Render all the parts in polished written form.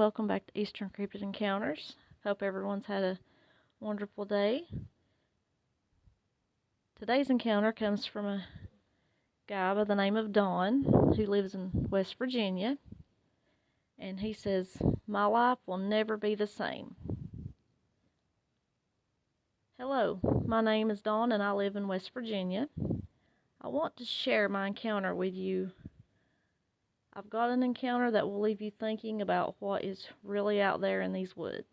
welcome back to Eastern Cryptid Encounters. Hope everyone's had a wonderful day. Today's encounter comes from a guy by the name of Don who lives in West Virginia. And he says, "My life will never be the same." Hello, my name is Dawn and I live in West Virginia. I want to share my encounter with you. I've got an encounter that will leave you thinking about what is really out there in these woods.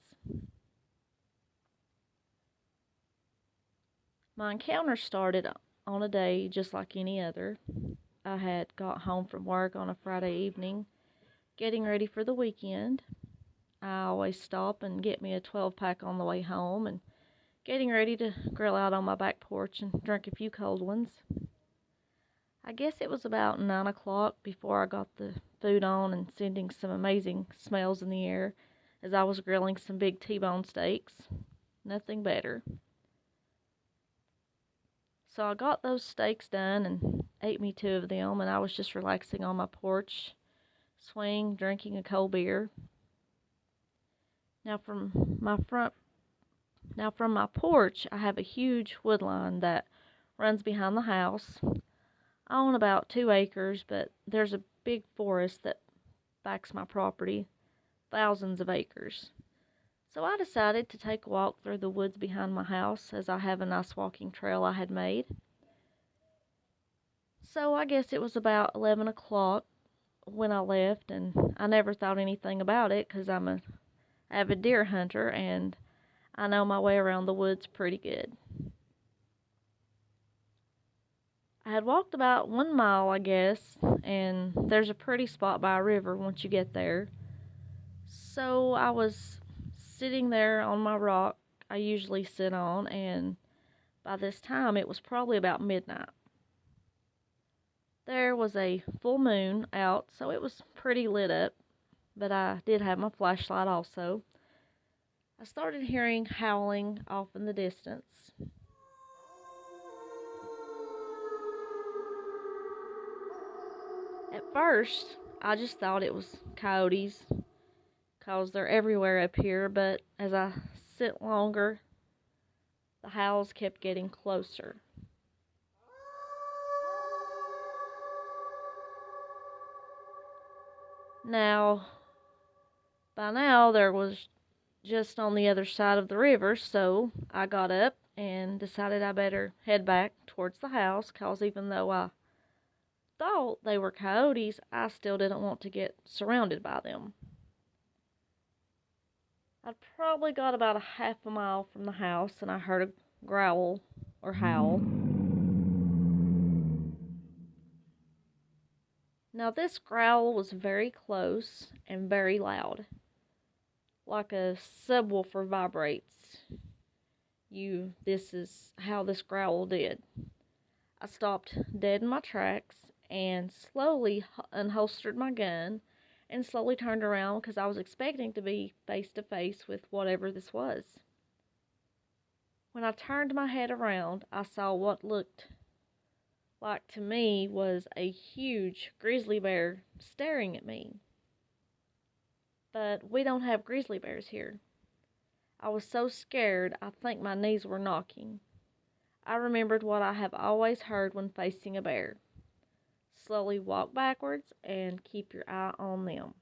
My encounter started on a day just like any other. I had got home from work on a Friday evening, getting ready for the weekend. I always stop and get me a 12-pack on the way home and getting ready to grill out on my back porch and drink a few cold ones. I guess it was about 9 o'clock before I got the food on and sending some amazing smells in the air as I was grilling some big T-bone steaks. Nothing better. So I got those steaks done and ate me 2 of them, and I was just relaxing on my porch swing, drinking a cold beer. Now from my porch, I have a huge woodline that runs behind the house. I own about 2 acres, but there's a big forest that backs my property, thousands of acres. So I decided to take a walk through the woods behind my house, as I have a nice walking trail I had made. So I guess it was about 11 o'clock when I left, and I never thought anything about it because I'm an avid deer hunter and I know my way around the woods pretty good. I had walked about 1 mile, I guess, and there's a pretty spot by a river once you get there. So I was sitting there on my rock I usually sit on, and by this time it was probably about midnight. There was a full moon out, so it was pretty lit up, but I did have my flashlight also. I started hearing howling off in the distance. At first, I just thought it was coyotes, 'cause they're everywhere up here, but as I sit longer, the howls kept getting closer. By now, there was just on the other side of the river, so I got up and decided I better head back towards the house, 'cause even though I thought they were coyotes, I still didn't want to get surrounded by them. I'd probably got about a half a mile from the house and I heard a growl or howl. Now this growl was very close and very loud, like a subwoofer vibrates. This is how this growl did. I stopped dead in my tracks and slowly unholstered my gun and slowly turned around because I was expecting to be face to face with whatever this was. When I turned my head around, I saw what looked like to me was a huge grizzly bear staring at me. But we don't have grizzly bears here. I was so scared, I think my knees were knocking. I remembered what I have always heard when facing a bear. Slowly walk backwards and keep your eye on them.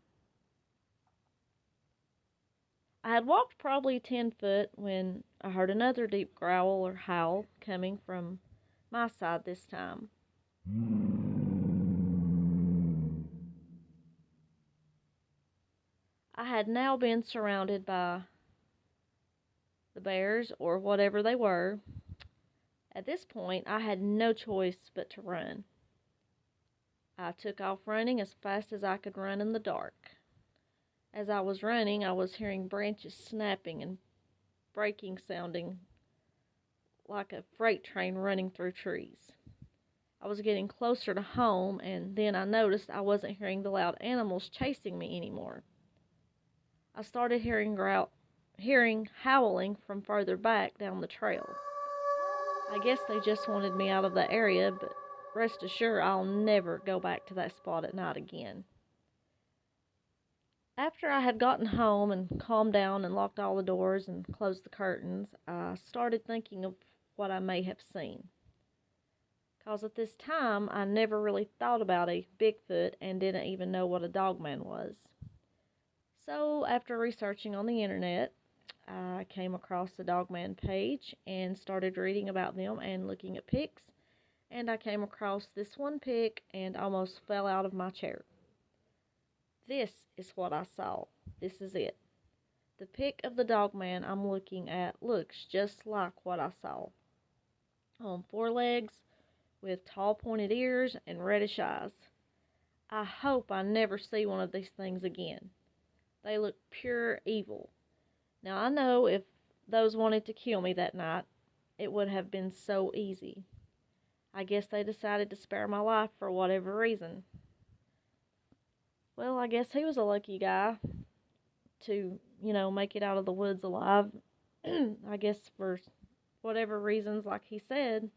I had walked probably 10 foot when I heard another deep growl or howl coming from my side this time. I had now been surrounded by the bears or whatever they were. At this point, I had no choice but to run. I took off running as fast as I could run in the dark. As I was running, I was hearing branches snapping and breaking, sounding like a freight train running through trees. I was getting closer to home, and then I noticed I wasn't hearing the loud animals chasing me anymore. I started hearing howling from further back down the trail. I guess they just wanted me out of the area, but rest assured I'll never go back to that spot at night again. After I had gotten home and calmed down and locked all the doors and closed the curtains, I started thinking of what I may have seen. Because at this time, I never really thought about a Bigfoot and didn't even know what a Dogman was. So, after researching on the internet, I came across the Dogman page and started reading about them and looking at pics. And I came across this one pic and almost fell out of my chair. This is what I saw. This is it. The pic of the Dogman I'm looking at looks just like what I saw. On 4 legs, with tall pointed ears and reddish eyes. I hope I never see one of these things again. They look pure evil. Now I know if those wanted to kill me that night, it would have been so easy. I guess they decided to spare my life for whatever reason. Well, I guess he was a lucky guy to, make it out of the woods alive. I guess for whatever reasons, like he said,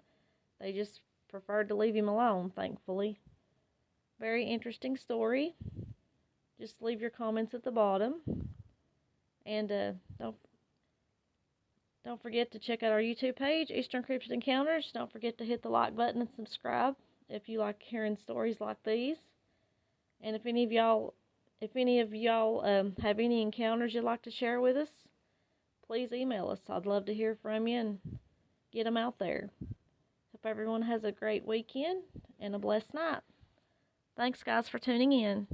they just preferred to leave him alone, thankfully. Very interesting story. Just leave your comments at the bottom. And don't forget to check out our YouTube page, Eastern Cryptid Encounters. Don't forget to hit the like button and subscribe if you like hearing stories like these. And if any of y'all have any encounters you'd like to share with us, please email us. I'd love to hear from you and get them out there. Hope everyone has a great weekend and a blessed night. Thanks, guys, for tuning in.